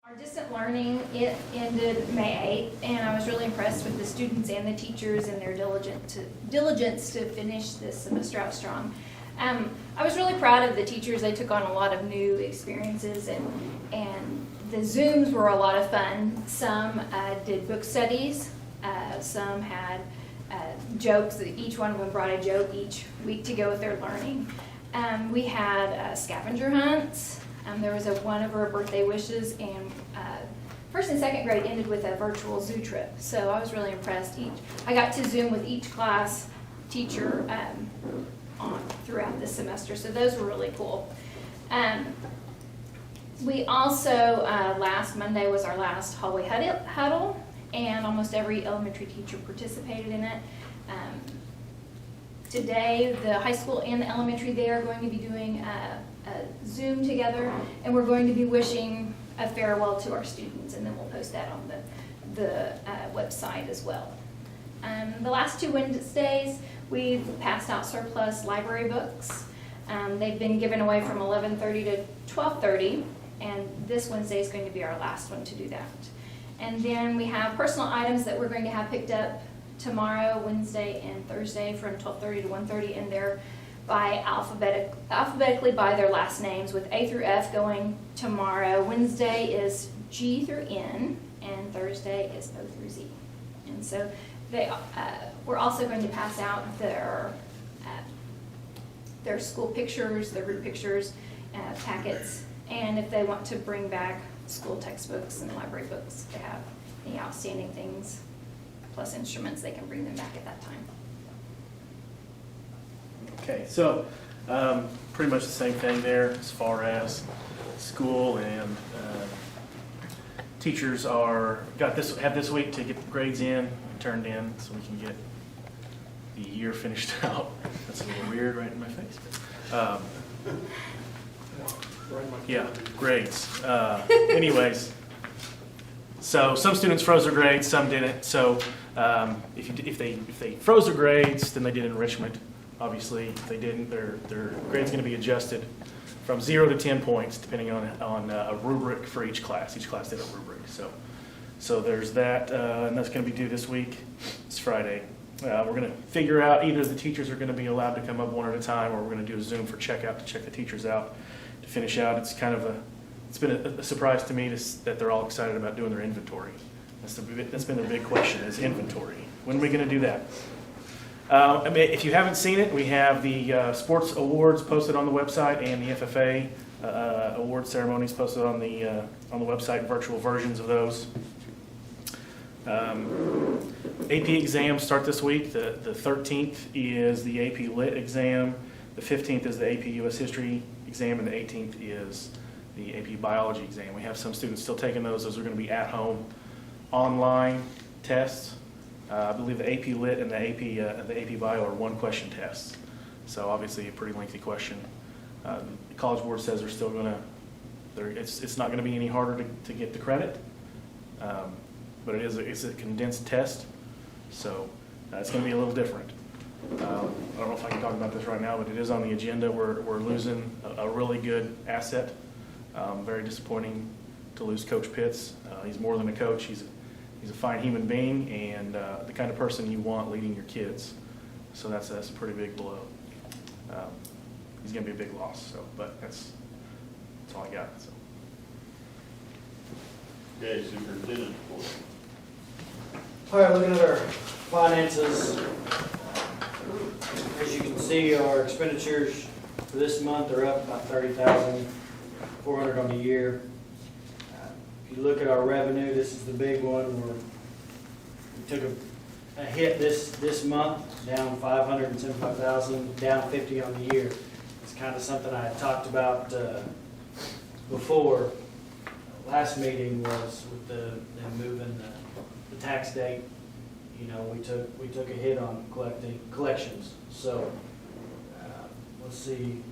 Our distant learning, it ended May 8th, and I was really impressed with the students and the teachers and their diligence to finish this semester out strong. I was really proud of the teachers. They took on a lot of new experiences, and the Zooms were a lot of fun. Some did book studies, some had jokes. Each one of them brought a joke each week to go with their learning. We had scavenger hunts. There was one of our birthday wishes, and first and second grade ended with a virtual zoo trip. So I was really impressed. I got to Zoom with each class teacher throughout this semester, so those were really cool. We also, last Monday was our last hallway huddle, and almost every elementary teacher participated in it. Today, the high school and the elementary, they are going to be doing a Zoom together, and we're going to be wishing a farewell to our students, and then we'll post that on the website as well. The last 2 Wednesdays, we've passed out surplus library books. They've been given away from 11:30 to 12:30, and this Wednesday is going to be our last one to do that. And then we have personal items that we're going to have picked up tomorrow, Wednesday, and Thursday from 12:30 to 1:30, and they're by alphabetically by their last names, with A through F going tomorrow. Wednesday is G through N, and Thursday is O through Z. And so we're also going to pass out their school pictures, their group pictures, packets, and if they want to bring back school textbooks and library books, if they have any outstanding things, plus instruments, they can bring them back at that time. Okay, so pretty much the same thing there as far as school, and teachers have this week to get the grades in and turned in so we can get the year finished out. That's a little weird right in my face. Yeah, grades. Anyways, so some students froze their grades, some didn't. So if they froze their grades, then they did enrichment. Obviously, if they didn't, their grade's going to be adjusted from 0 to 10 points, depending on a rubric for each class. Each class did a rubric. So there's that, and that's going to be due this week. It's Friday. We're going to figure out either the teachers are going to be allowed to come up one at a time, or we're going to do a Zoom for checkout to check the teachers out to finish out. It's been a surprise to me that they're all excited about doing their inventory. That's been their big question, is inventory. When are we going to do that? If you haven't seen it, we have the sports awards posted on the website, and the FFA award ceremonies posted on the website, virtual versions of those. AP exams start this week. The 13th is the AP Lit exam. The 15th is the AP US History exam, and the 18th is the AP Biology exam. We have some students still taking those. Those are going to be at-home online tests. I believe the AP Lit and the AP Bio are one-question tests. So obviously a pretty lengthy question. The College Board says they're still going to, it's not going to be any harder to get the credit, but it's a condensed test, so it's going to be a little different. I don't know if I can talk about this right now, but it is on the agenda. We're losing a really good asset. Very disappointing to lose Coach Pitts. He's more than a coach. He's a fine human being, and the kind of person you want leading your kids. So that's a pretty big blow. He's going to be a big loss. But that's all I got. So. Okay, superintendent report. All right, looking at our finances, as you can see, our expenditures for this month are up about $30,400 on the year. If you look at our revenue, this is the big one. We took a hit this month, down $575,000, down 50 on the year. It's kind of something I had talked about before. Last meeting was with them moving the tax date. You know, we took a hit on collections. So let's see.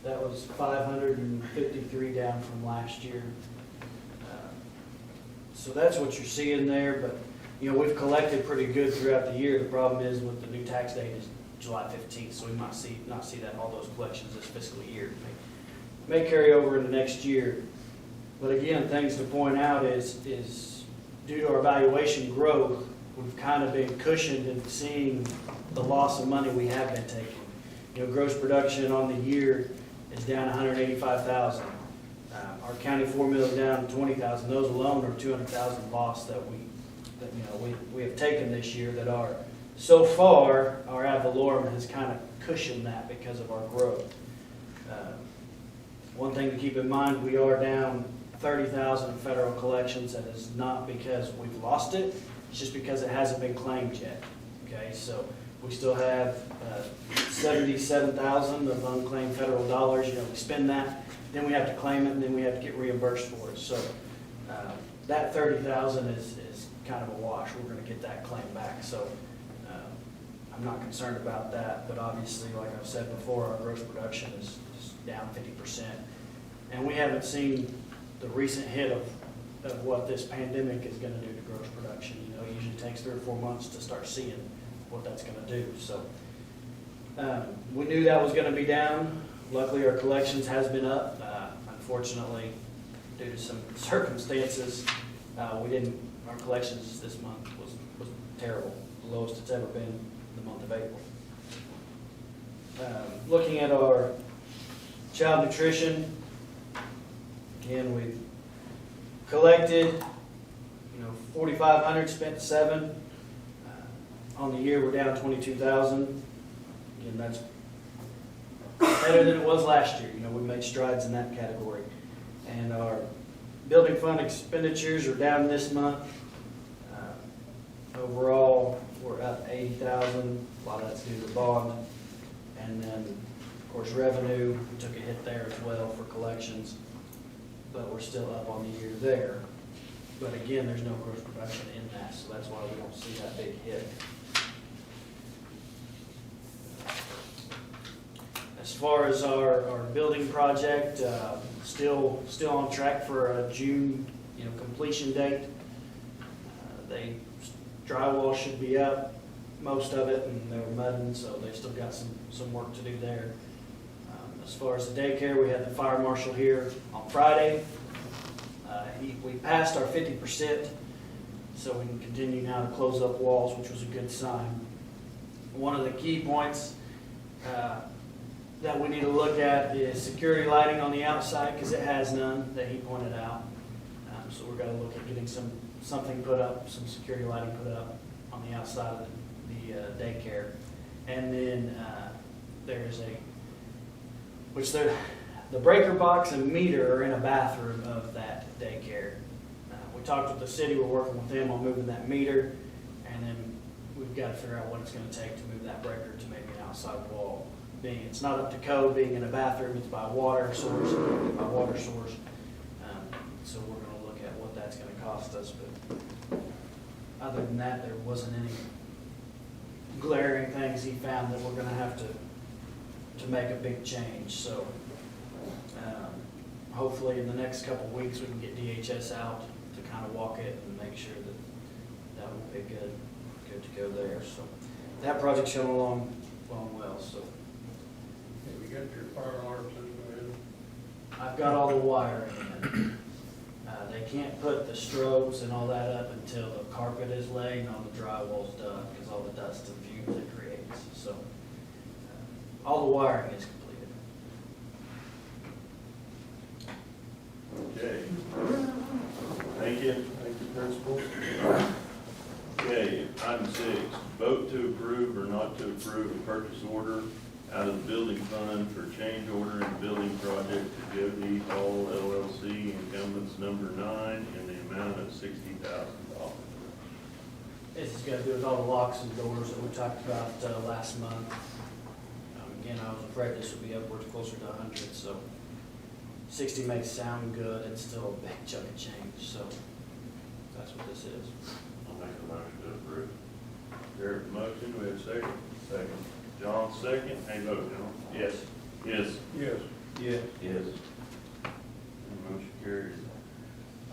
That was 553 down from last year. So that's what you're seeing there. But you know, we've collected pretty good throughout the year. The problem is with the new tax date is July 15th, so we might not see that all those collections this fiscal year. May carry over into next year. But again, things to point out is due to our valuation growth, we've kind of been cushioned in seeing the loss of money we have been taking. You know, gross production on the year is down 185,000. Our county formula is down 20,000. Those alone are 200,000 loss that we have taken this year that are, so far, our ad valorem has kind of cushioned that because of our growth. One thing to keep in mind, we are down 30,000 in federal collections. That is not because we've lost it, it's just because it hasn't been claimed yet. Okay, so we still have 77,000 of unclaimed federal dollars. You know, we spend that, then we have to claim it, and then we have to get reimbursed for it. So that 30,000 is kind of a wash. We're going to get that claim back. So I'm not concerned about that, but obviously, like I've said before, our gross production is down 50%. And we haven't seen the recent hit of what this pandemic is going to do to gross production. You know, it usually takes 3 or 4 months to start seeing what that's going to do. So we knew that was going to be down. Luckily, our collections has been up. Unfortunately, due to some circumstances, our collections this month was terrible, the lowest it's ever been the month of April. Looking at our child nutrition, again, we've collected, 4,500, spent $7,000. On the year, we're down 22,000. Again, that's better than it was last year. We made strides in that category. And our building fund expenditures are down this month. Overall, we're up 80,000. A lot of that's due to the bond. And then, of course, revenue, we took a hit there as well for collections, but we're still up on the year there. But again, there's no gross production in that, so that's why we don't see that big hit. As far as our building project, still on track for a June completion date. Drywall should be up, most of it, and they were mudding, so they've still got some work to do there. As far as the daycare, we had the fire marshal here on Friday. We passed our 50%, so we can continue now to close up walls, which was a good sign. One of the key points that we need to look at is security lighting on the outside, because it has none that he pointed out. So we're going to look at getting something put up, some security lighting put up on the outside of the daycare. And then the breaker box and meter are in a bathroom of that daycare. We talked with the city, we're working with them on moving that meter, and then we've got to figure out what it's going to take to move that breaker to maybe an outside wall. It's not up to code, being in a bathroom, it's by water source. So we're going to look at what that's going to cost us, but other than that, there wasn't any glaring things he found that we're going to have to make a big change. So hopefully in the next couple of weeks we can get DHS out to kind of walk it and make sure that will be good to go there. So that project's going along well. So Have you got your fire alarm system in? I've got all the wiring in. They can't put the strobes and all that up until the carpet is laid and all the drywall's done, because all the dust and fumes it creates. So all the wiring is completed. Okay. Thank you, Principal. Okay, item 6, vote to approve or not to approve a purchase order out of the building fund for change order and building project to Jody Hall LLC, incumbents number 9, in the amount of $60,000. This has got to do with all the locks and doors that we talked about last month. Again, I was afraid this would be upwards closer to 100, so 60 may sound good. It's still a big chunk of change, so that's what this is. I'll make a motion to approve. Derek, motion, we have a second? Second. John, second. How you vote, John? Yes. Yes. Yes. Yeah. Yes. Motion carries.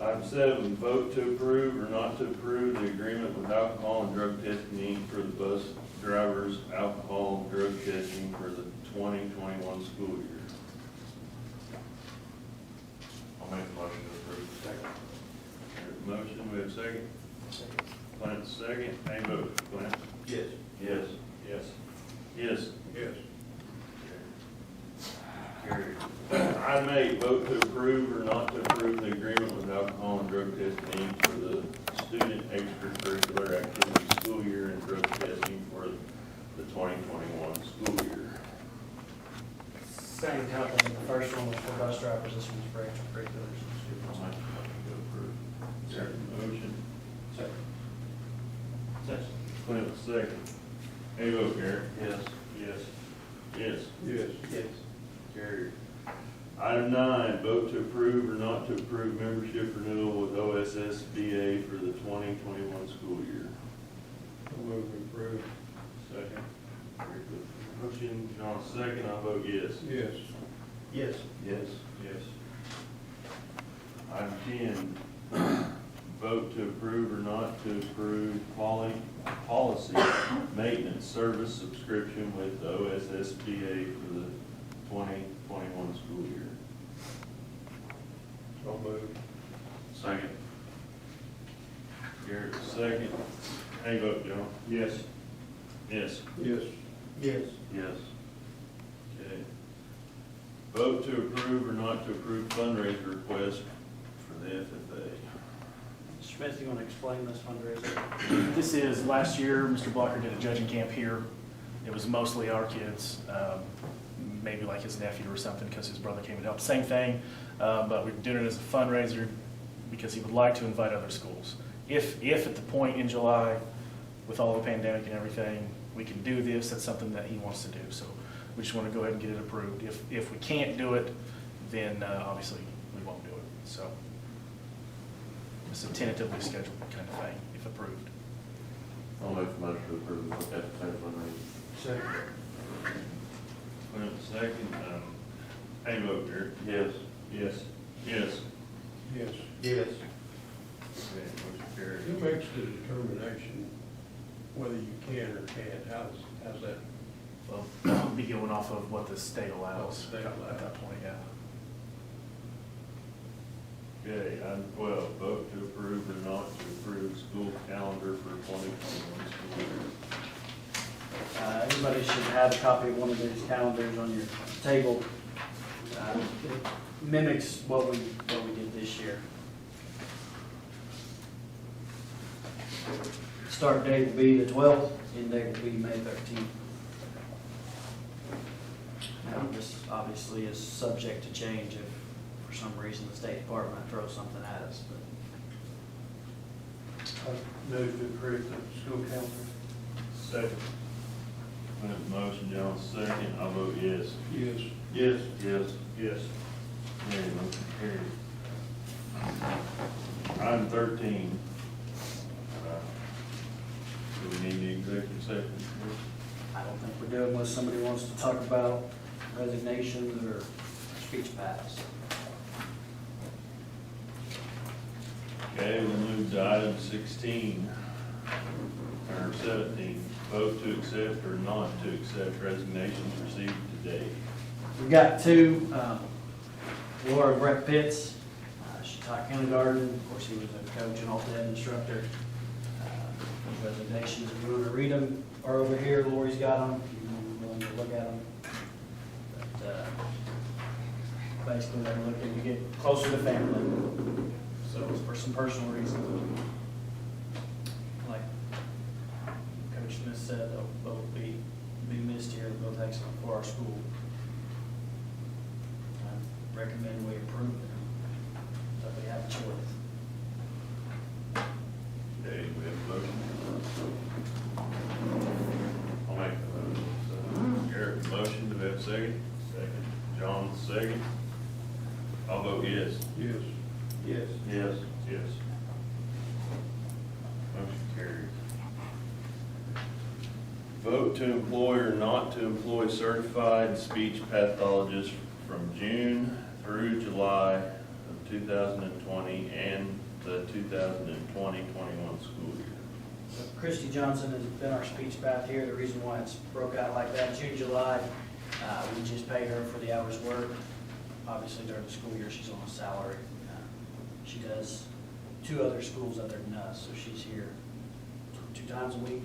Item 7, vote to approve or not to approve the agreement with Alcohol and Drug Testing Inc. for the bus drivers' alcohol and drug testing for the 2021 school year. I'll make a motion to approve. second. How you vote, Glenn? Yes. Yes. Yes. Yes. Yes. Carried. Item 8, vote to approve or not to approve the agreement with Alcohol and Drug Testing Inc. for the student extracurricular activity school year and drug testing for the 2021 school year. Same company, the first one was for bus drivers, this one's for extracurriculars and I'll students. make a motion to approve. Second motion. Second. Clint, second. How you vote, Gary? Yes. Yes. Yes. Yes. Yes. Carried. Item 9, vote to approve or not to approve membership renewal with OSSBA for the 2021 school year. Move to approve. Second. Very good. Motion, John, second, I vote yes. Yes. Yes. Yes. Yes. Item 10, vote to approve or not to approve policy maintenance service subscription with the OSSBA for the 2021 school year. So moved. Second. Garrett, second. How you vote, John? Yes. Yes. Yes. Yes. Yes. Okay. Vote to approve or not to approve fundraiser request for the FFA. Mr. Smith, you want to explain this fundraiser? This is, last year, Mr. Blocker did a judging camp here. It was mostly our kids, maybe like his nephew or something, because his brother came and helped. Same thing, but we're doing it as a fundraiser because he would like to invite other schools. If at the point in July, with all the pandemic and everything, we can do this, that's something that he wants to do. So we just want to go ahead and get it approved. If we can't do it, then obviously we won't do it. So it's a tentatively scheduled kind of thing, if approved. I'll make a motion to approve the FFA fundraiser. Second. Clint, second. How you vote, Garrett? Yes. Yes. Yes. Yes. Yes. Okay, motion carried. Who makes the determination whether you can or can't? How's that? Well, I'll be going off of what the state allows What the state allows. at that point, yeah. Okay, item 12, vote to approve or not to approve school calendar for 2021 school year. Everybody should have a copy of one of these calendars on your table. It mimics what we did this year. Start date will be the 12th, end date will be May 13th. Now, this obviously is subject to change if for some reason the State Department throws something at us, but. Move to approve the school calendar. Second. Clint, motion, John, second. I vote yes. Yes. Yes. Yes. Yes. Carried, motion carried. Item 13. Do we need the executive session? I don't think we do unless somebody wants to talk about resignations or speech paths. Okay, we'll move to item 16, or 17. Vote to accept or not to accept resignations received today. We've got two, Laura and Brett Pitts. She taught kindergarten, of course, he was a coach and alt ed instructor. These resignations, if you want to read them, are over here. Lori's got them, if you're willing to look at them. But basically, they're looking to get closer to family. So it's for some personal reasons. Like Coach Smith said, they'll both be missed here, both excellent for our school. I recommend we approve them, so we have a choice. Okay, we have a motion. I'll make the motion. Garrett, motion, do we have a second? Second. John, second. I'll vote yes. Yes. Yes. Yes. Yes. Motion carries. Vote to employ or not to employ certified speech pathologists from June through July of 2020 and the 2020-21 school year. So Christy Johnson has been our speech path here. The reason why it's broke out like that, June, July, we just pay her for the hours worked. Obviously during the school year, she's on a salary. She does 2 other schools other than us, so she's here 2 times a week.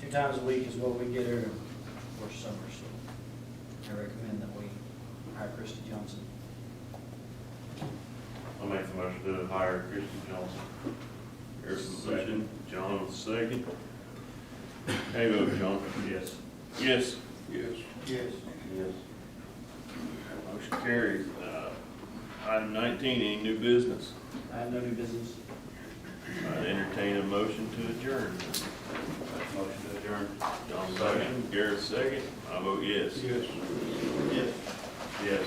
2 times a week is what we get her for summer, so I recommend that we hire Christy Johnson. I'll make the motion to hire Christie Johnson. Here's the motion, John with the second. How you vote, John? Yes. Yes. Yes. Yes. Yes. Motion carries. Item 19, any new business? I have no new business. I'd entertain a motion to adjourn. Motion to adjourn. John motion, Garrett second. I vote yes. Yes. Yes. Yes.